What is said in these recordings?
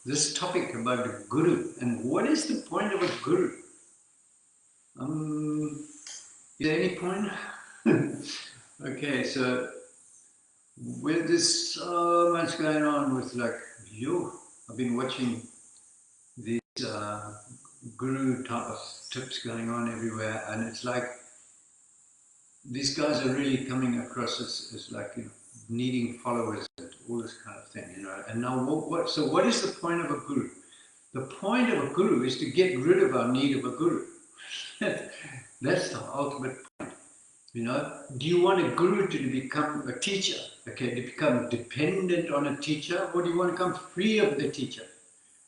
this topic about a guru and what is the point of a guru. Is there any point? Okay, so with this so much going on with like you, I've been watching these guru type of tips going on everywhere, and it's like these guys are really coming across as like, you know, needing followers and all this kind of thing, you know. And now so what is the point of a guru? The point of a guru is to get rid of our need of a guru. That's the ultimate point, you know. Do you want a guru to become a teacher, okay, to become dependent on a teacher, or do you want to come free of the teacher?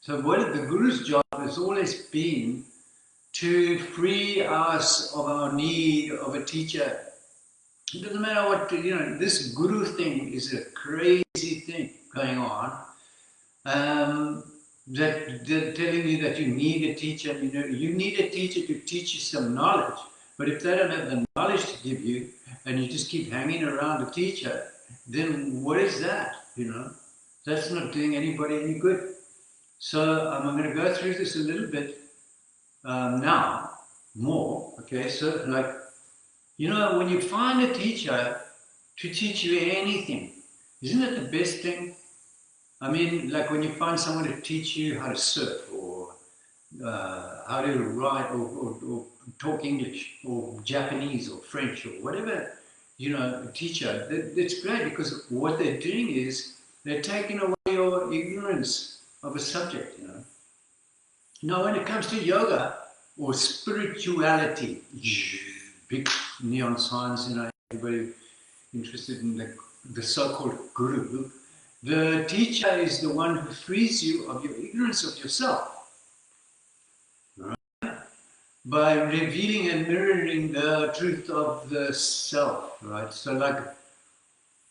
So what the guru's job has always been to free us of our need of a teacher. It doesn't matter what, you know, this guru thing is a crazy thing going on. That they're telling you that you need a teacher, you know, you need a teacher to teach you some knowledge. But if they don't have the knowledge to give you, and you just keep hanging around a teacher, then what is that, you know? That's not doing anybody any good. So I'm going to go through this a little bit now, more, okay? So like, you know, when you find a teacher to teach you anything, isn't it the best thing? I mean, like when you find someone to teach you how to surf, or how to write, or talk English, or Japanese, or French, or whatever, you know, a teacher, that's great, because what they're doing is they're taking away your ignorance of a subject, you know. Now, when it comes to yoga or spirituality, big neon signs, you know, everybody interested in the so-called guru. The teacher is the one who frees you of your ignorance of yourself, right? By revealing and mirroring the truth of the self, right? So like,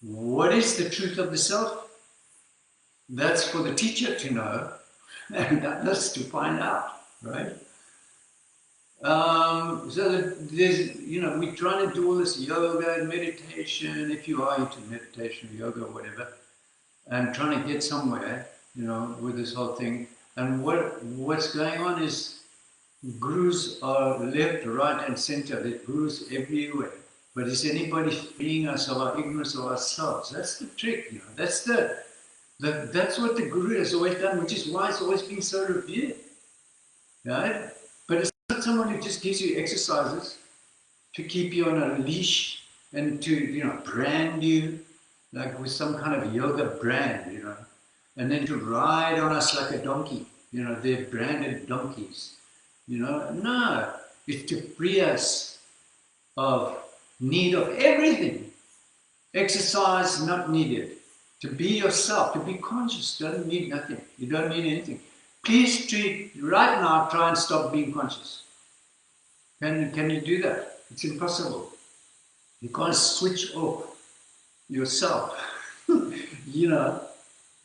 what is the truth of the self? That's for the teacher to know, and that's to find out, right? So there's, you know, we're trying to do all this yoga and meditation, if you are into meditation or yoga or whatever, and trying to get somewhere, you know, with this whole thing. And what's going on is gurus are left, right, and center. There are gurus everywhere. But is anybody freeing us of our ignorance of ourselves? That's the trick, you know. That's what the guru has always done, which is why it's always been so revered, right? But it's not someone who just gives you exercises to keep you on a leash and to, you know, brand you, like with some kind of yoga brand, you know, and then to ride on us like a donkey, you know, they're branded donkeys, you know. No, it's to free us of need of everything. Exercise not needed. To be yourself, to be conscious, doesn't need nothing. You don't need anything. Please right now, try and stop being conscious. Can you do that? It's impossible. You can't switch off yourself. You know,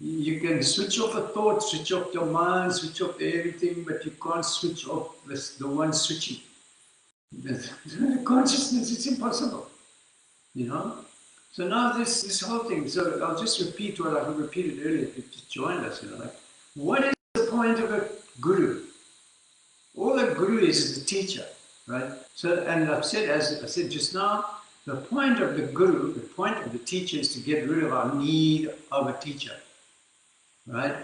you can switch off a thought, switch off your mind, switch off everything, but you can't switch off the one switching. The consciousness, it's impossible, you know. So now this whole thing, so I'll just repeat what I repeated earlier, if you just joined us, you know, like, what is the point of a guru? All a guru is a teacher, right? So, and I've said, as I said just now, the point of the guru, the point of the teacher is to get rid of our need of a teacher, right?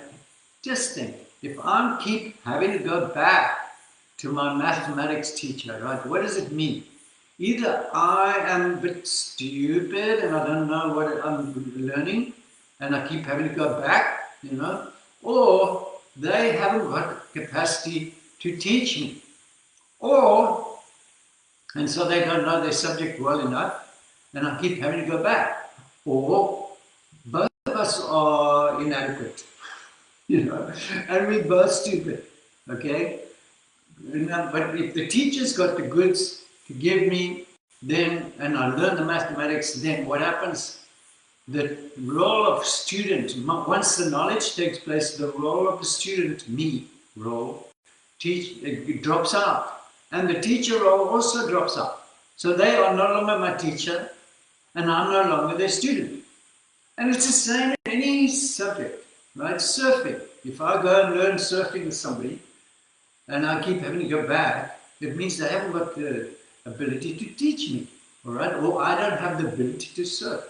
Just think, if I keep having to go back to my mathematics teacher, right, what does it mean? Either I am a bit stupid and I don't know what I'm learning and I keep having to go back, you know, or they haven't got capacity to teach me, and so they don't know their subject well enough and I keep having to go back, or both of us are inadequate, you know, and we're both stupid, okay? But if the teacher's got the goods to give me, then, and I learn the mathematics, then what happens? The role of student, once the knowledge takes place, the role of the student, it drops out. And the teacher role also drops out. So they are no longer my teacher, and I'm no longer their student. And it's the same in any subject, right? Surfing. If I go and learn surfing with somebody and I keep having to go back, it means they haven't got the ability to teach me, all right? Or I don't have the ability to surf,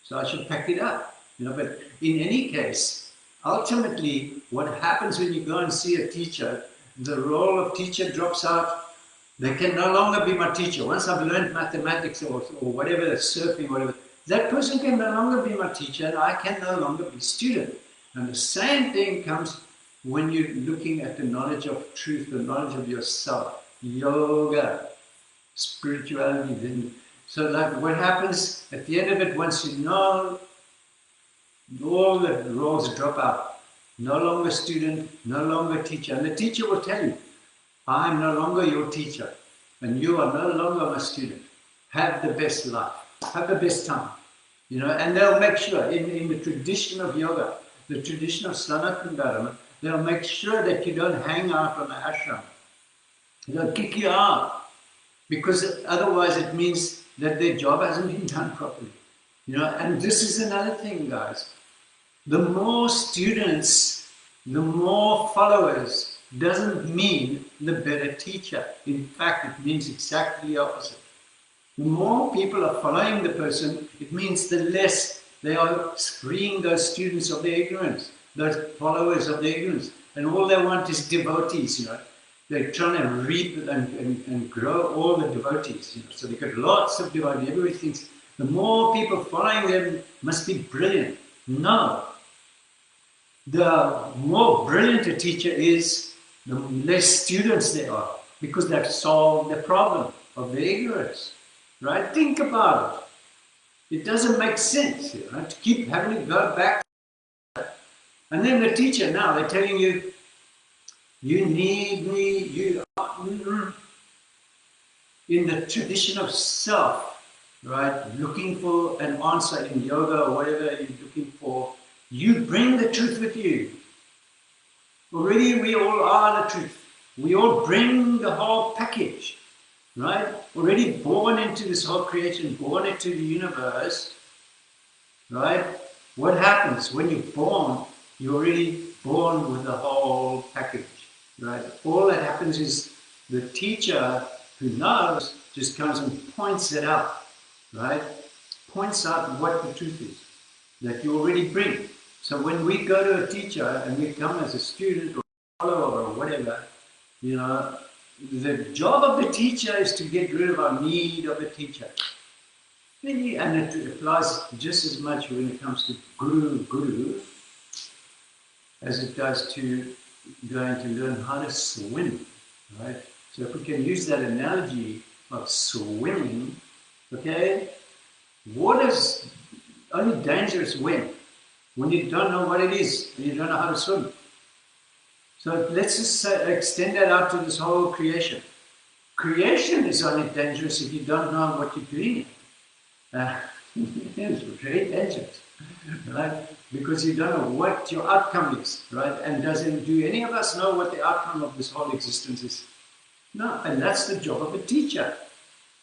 so I should pack it up, But in any case, ultimately, what happens when you go and see a teacher, the role of teacher drops out. They can no longer be my teacher. Once I've learned mathematics or whatever, surfing, whatever, that person can no longer be my teacher and I can no longer be student. And the same thing comes when you're looking at the knowledge of truth, the knowledge of yourself, yoga, spirituality. Then, so like what happens at the end of it, once you know, all the roles drop out. No longer student, no longer teacher. And the teacher will tell you, I'm no longer your teacher, and you are no longer my student. Have the best life, have the best time, and they'll make sure, in the tradition of yoga, the tradition of Sanatana Dharma, they'll make sure that you don't hang out on the ashram. They'll kick you out, because otherwise it means that their job hasn't been done properly. And this is another thing, guys. The more students, the more followers, doesn't mean the better teacher. In fact, it means exactly the opposite. The more people are following the person, it means the less they are freeing those students of their ignorance, those followers of their ignorance. And all they want is devotees, They're trying to reap and grow all the devotees, So they've got lots of devotees. Everybody thinks the more people following them must be brilliant. No. The more brilliant a teacher is, the less students there are, because they've solved the problem of the ignorance, right? Think about it. It doesn't make sense, to keep having to go back. And then the teacher now, they're telling you, you need me, you are, in the tradition of self, right? Looking for an answer in yoga or whatever you're looking for, you bring the truth with you. Already we all are the truth. We all bring the whole package, right? Already born into this whole creation, born into the universe, right? What happens when you're born? You're already born with the whole package, right? All that happens is the teacher who knows just comes and points it out, right? Points out what the truth is that you already bring. So when we go to a teacher and we come as a student or follower or whatever, the job of the teacher is to get rid of our need of a teacher. And it applies just as much when it comes to guru, as it does to going to learn how to swim, right? So if we can use that analogy of swimming, okay, water's only dangerous when you don't know what it is and you don't know how to swim. So let's just extend that out to this whole creation. Creation is only dangerous if you don't know what you're doing. It's very dangerous, right? Because you don't know what your outcome is, right? And do any of us know what the outcome of this whole existence is? No, and that's the job of a teacher.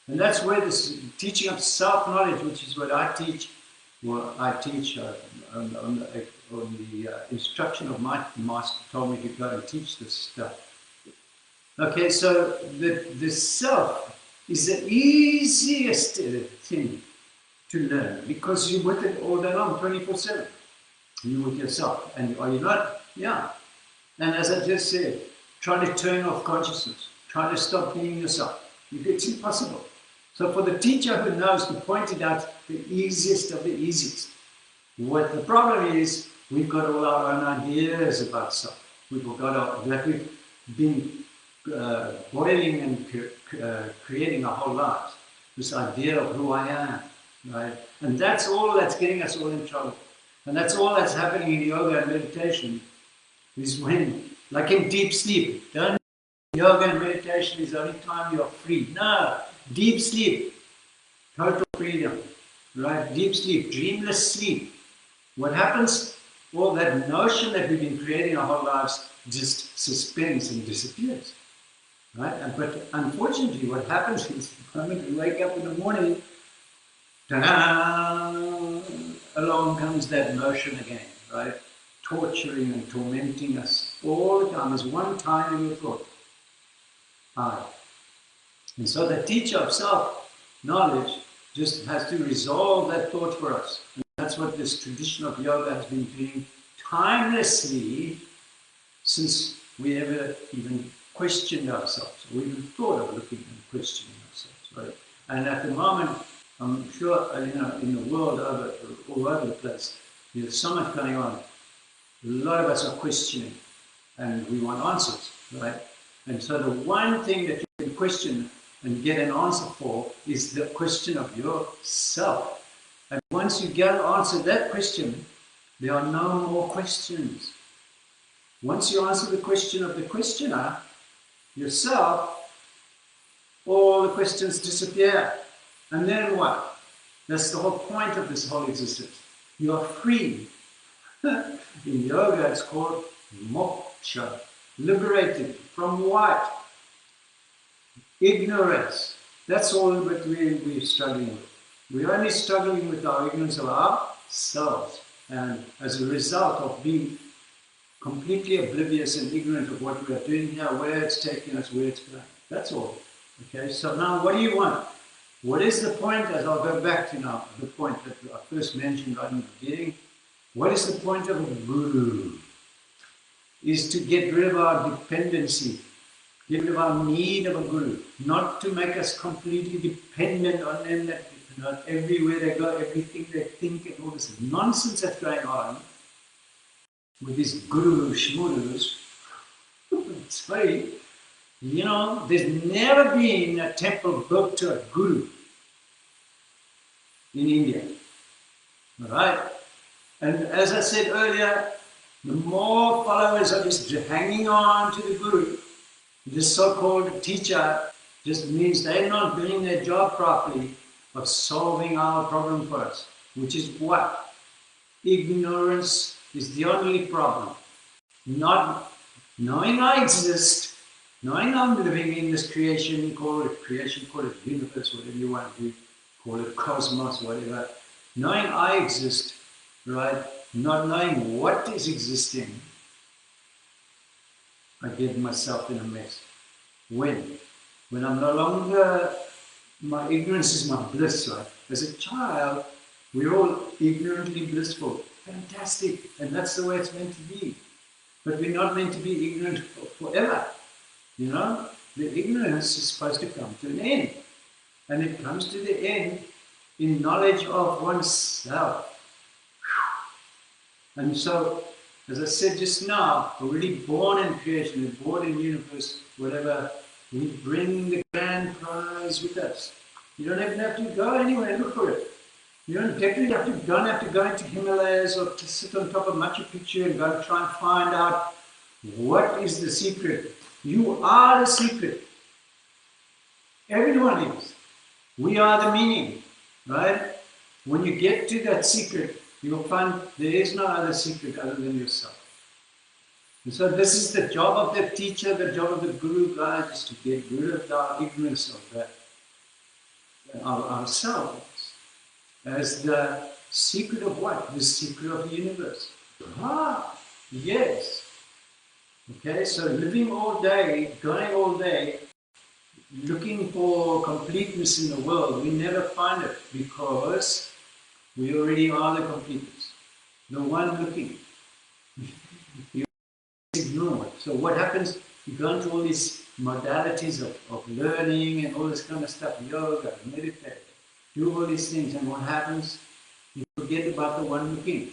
And that's where this teaching of self-knowledge, which is what I teach, on the instruction of my master, told me to go and teach this stuff. Okay, so the self is the easiest thing to learn, because you're with it all day long, 24/7. You're with yourself, and are you not? Yeah. And as I just said, try to turn off consciousness, try to stop being yourself. It's impossible. So for the teacher who knows to point it out, the easiest of the easiest. What the problem is, we've got all our own ideas about self. We've got that we've been boiling and creating our whole lives. This idea of who I am, right? And that's all that's getting us all in trouble. And that's all that's happening in yoga and meditation, is when, like in deep sleep, yoga and meditation is the only time you're free. No, deep sleep, total freedom, right? Deep sleep, dreamless sleep. What happens? All that notion that we've been creating our whole lives just suspends and disappears, right? But unfortunately, what happens is the moment we wake up in the morning, ta-da, along comes that notion again, right? torturing and tormenting us all the time. There's one tiny little thought, I. And so the teacher of self-knowledge just has to resolve that thought for us. And that's what this tradition of yoga has been doing timelessly since we ever even questioned ourselves. We even thought of looking and questioning ourselves, right? And at the moment, I'm sure, in the world all over the place, there's so much going on. A lot of us are questioning and we want answers, right? And so the one thing that you can question and get an answer for is the question of yourself. And once you get an answer to that question, there are no more questions. Once you answer the question of the questioner, yourself, all the questions disappear. And then what? That's the whole point of this whole existence. You are free. In yoga, it's called moksha. Liberated from what? Ignorance. That's all that we're struggling with. We're only struggling with our ignorance of ourselves. And as a result of being completely oblivious and ignorant of what we are doing here, where it's taking us, where it's going. That's all. Okay, so now what do you want? What is the point, as I'll go back to now, the point that I first mentioned right in the beginning. What is the point of a guru? Is to get rid of our dependency, get rid of our need of a guru, not to make us completely dependent on them, that not everywhere they go, everything they think, and all this nonsense that's going on with these guru shmurus. It's funny. You know, there's never been a temple built to a guru in India. All right? And as I said earlier, the more followers are just hanging on to the guru, this so-called teacher, just means they're not doing their job properly of solving our problem for us, which is what? Ignorance is the only problem. Not knowing I exist, knowing I'm living in this creation, call it universe, whatever you want to do, call it cosmos, whatever. Knowing I exist, right? Not knowing what is existing, I get myself in a mess. When? When I'm no longer, my ignorance is my bliss, right? As a child, we're all ignorantly blissful. Fantastic. And that's the way it's meant to be. But we're not meant to be ignorant forever. You know? The ignorance is supposed to come to an end. And it comes to the end in knowledge of oneself. And so, as I said just now, already born in creation, born in universe, whatever, we bring the grand prize with us. You don't even have to go anywhere and look for it. You don't have to go into Himalayas or to sit on top of Machu Picchu and go and try and find out what is the secret. You are the secret. Everyone is. We are the meaning, right? When you get to that secret, you will find there is no other secret other than yourself. And so this is the job of the teacher, the job of the guru, guys, is to get rid of our ignorance of that, ourselves, as the secret of what? The secret of the universe. Ah, yes. Okay, so living all day, going all day, looking for completeness in the world, we never find it because we already are the completeness. The one looking. You ignore it. So what happens? You go into all these modalities of learning and all this kind of stuff, yoga, meditate, do all these things, and what happens? You forget about the one looking.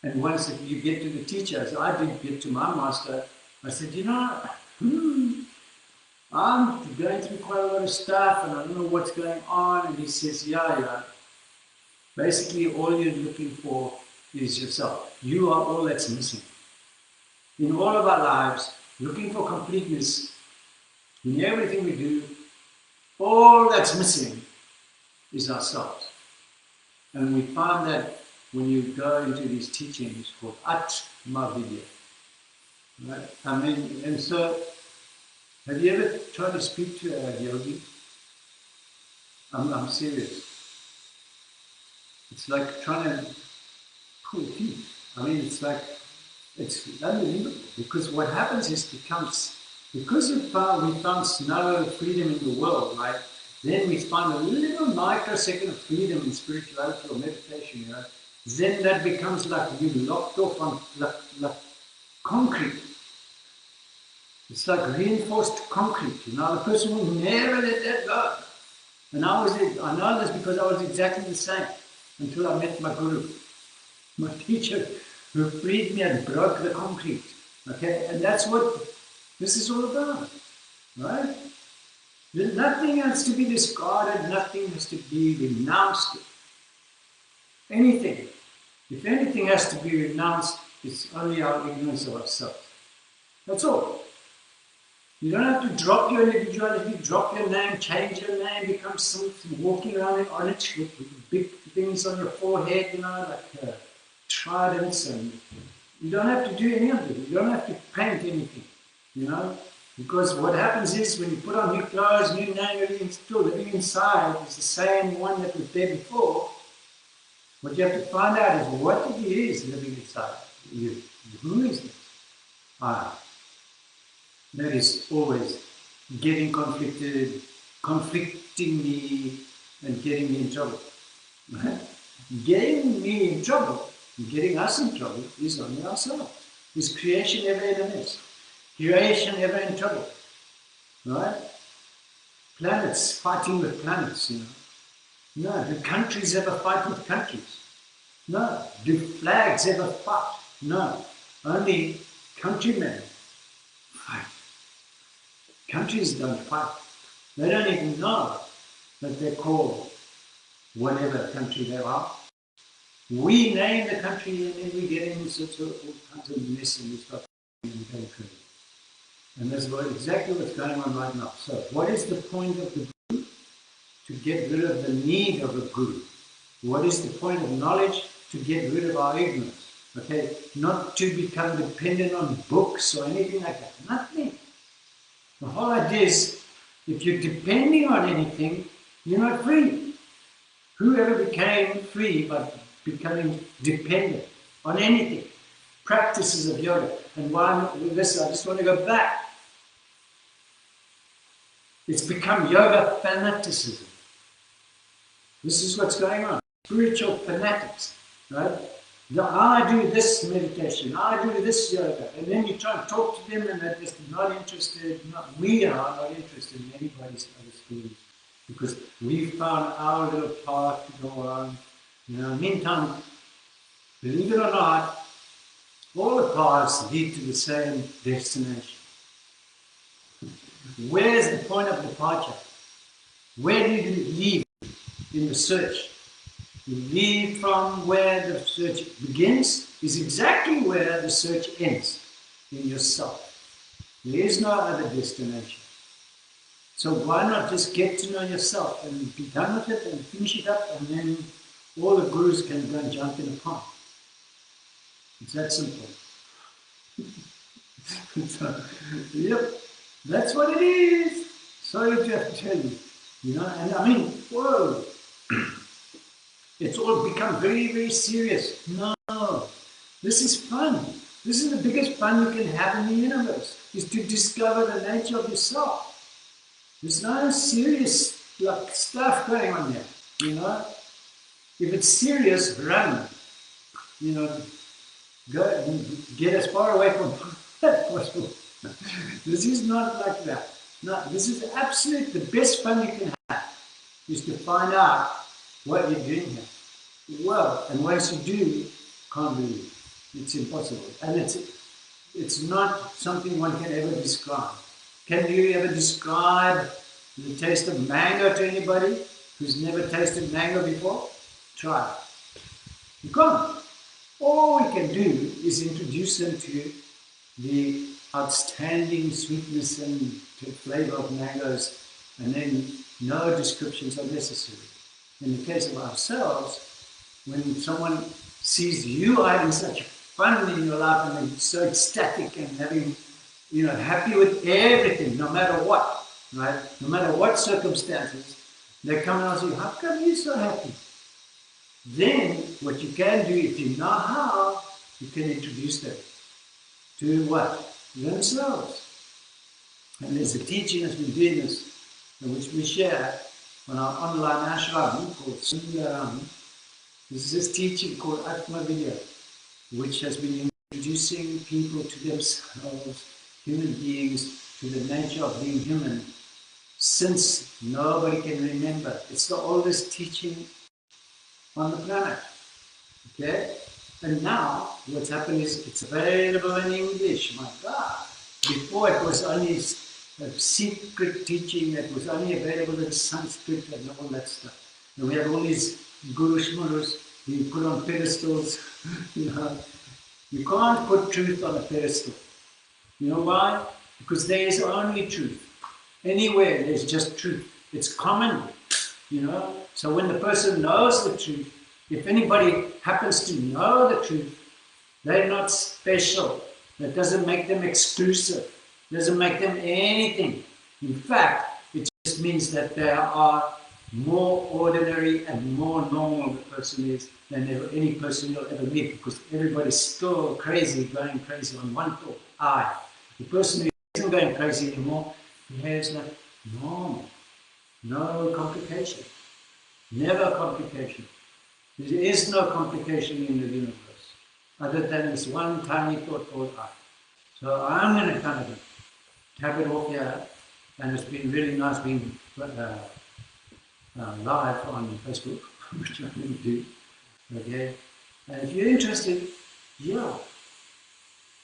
And once you get to the teacher, as I did get to my master, I said, you know, I'm going through quite a lot of stuff and I don't know what's going on. And he says, yeah. Basically, all you're looking for is yourself. You are all that's missing. In all of our lives, looking for completeness, in everything we do, all that's missing is ourselves. And we find that when you go into these teachings called Atma Vidya. Right? I mean, and so, have you ever tried to speak to a yogi? I'm serious. It's like trying to poor thing. I mean, it's like, it's unbelievable, because what happens is because we found no freedom in the world, right? Then we find a little microsecond of freedom in spirituality or meditation, you know. Then that becomes like you locked off on like concrete. It's like reinforced concrete, you know. The person will never let that go. And I know this because I was exactly the same until I met my guru, my teacher, who freed me and broke the concrete. Okay, and that's what this is all about, right? There's nothing has to be discarded, nothing has to be renounced. Anything. If anything has to be renounced, it's only our ignorance of ourselves. That's all. You don't have to drop your individuality, drop your name, change your name, become something, walking around in orange with big things on your forehead, you know, like tridents, and you don't have to do any of it. You don't have to paint anything, you know, because what happens is when you put on new clothes, new name, everything's still living inside, it's the same one that was there before. What you have to find out is what it is living inside you. Who is this? That is always getting conflicted, conflicting me, and getting me in trouble. Right? Getting me in trouble, getting us in trouble, is only ourselves. Is creation ever in a mess? Creation ever in trouble? Right? Planets fighting with planets, you know. No. Do countries ever fight with countries? No. Do flags ever fight? No. Only countrymen fight. Countries don't fight. They don't even know that they're called whatever country they are. We name the country and then we get in such all kinds of mess and we start going crazy. And that's exactly what's going on right now. So what is the point of the guru? To get rid of the need of a guru. What is the point of knowledge? To get rid of our ignorance. Okay? Not to become dependent on books or anything like that. Nothing. The whole idea is, if you're depending on anything, you're not free. Whoever became free by becoming dependent on anything? Practices of yoga. And why, listen, I just want to go back. It's become yoga fanaticism. This is what's going on. Spiritual fanatics, right? I do this meditation, I do this yoga, and then you try and talk to them and they're just not interested. We are not interested in anybody's other schools because we found our little path to go on. You know, meantime, believe it or not, all the paths lead to the same destination. Where's the point of departure? Where do you leave in the search? You leave from where the search begins is exactly where the search ends, in yourself. There is no other destination. So why not just get to know yourself and be done with it and finish it up, and then all the gurus can go and jump in a pond. It's that simple. So, yep, that's what it is. Sorry to have to tell you. You know, and I mean, whoa. It's all become very, very serious. No, this is fun. This is the biggest fun you can have in the universe, is to discover the nature of yourself. There's no serious stuff going on here, you know. If it's serious, run. You know, go and get as far away from that possible. This is not like that. No, this is absolutely the best fun you can have, is to find out what you're doing here. Well, and once you do, can't believe it. It's impossible. And it's not something one can ever describe. Can you ever describe the taste of mango to anybody who's never tasted mango before? Try it. You can't. All we can do is introduce them to the outstanding sweetness and flavor of mangoes, and then no descriptions are necessary. In the case of ourselves, when someone sees you having such fun in your life and they're so ecstatic and having, you know, happy with everything, no matter what, right? No matter what circumstances, they come and ask you, how come you're so happy? Then what you can do, if you know how, you can introduce them to what? Themselves. And there's a teaching that's been doing this, which we share on our online ashram called Sundaram. This is this teaching called Atma Vidya, which has been introducing people to themselves, human beings, to the nature of being human, since nobody can remember. It's the oldest teaching on the planet. Okay? And now, what's happened is it's available in English. My God. Before it was only a secret teaching that was only available in Sanskrit and all that stuff. And we have all these guru shmurus being put on pedestals. You know, you can't put truth on a pedestal. You know why? Because there is only truth. Anywhere there's just truth. It's common. You know? So when the person knows the truth, if anybody happens to know the truth, they're not special. That doesn't make them exclusive. Doesn't make them anything. In fact, it just means that they are more ordinary and more normal the person is than any person you'll ever meet, because everybody's still crazy, going crazy on one thought, I. The person who isn't going crazy anymore behaves like normal. No complication. Never complication. There is no complication in the universe other than this one tiny thought called I. So I'm going to kind of tap it off here, and it's been really nice being live on Facebook, which I didn't do. Okay, and if you're interested, yeah,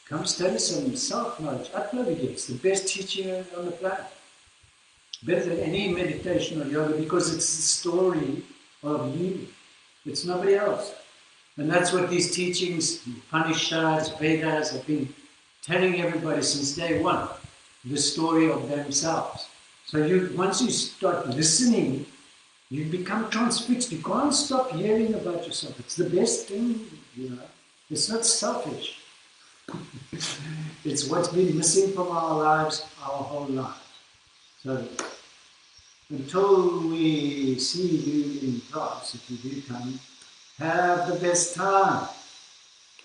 come study some self-knowledge. Atma Vidya, it's the best teaching on the planet. Better than any meditation or yoga, because it's the story of you. It's nobody else. And that's what these teachings, Upanishads, Vedas, have been telling everybody since day one. The story of themselves. So once you start listening, you become transfixed. You can't stop hearing about yourself. It's the best thing, you know. It's not selfish. It's what's been missing from our lives our whole life. So until we see you in class, if you do come, have the best time.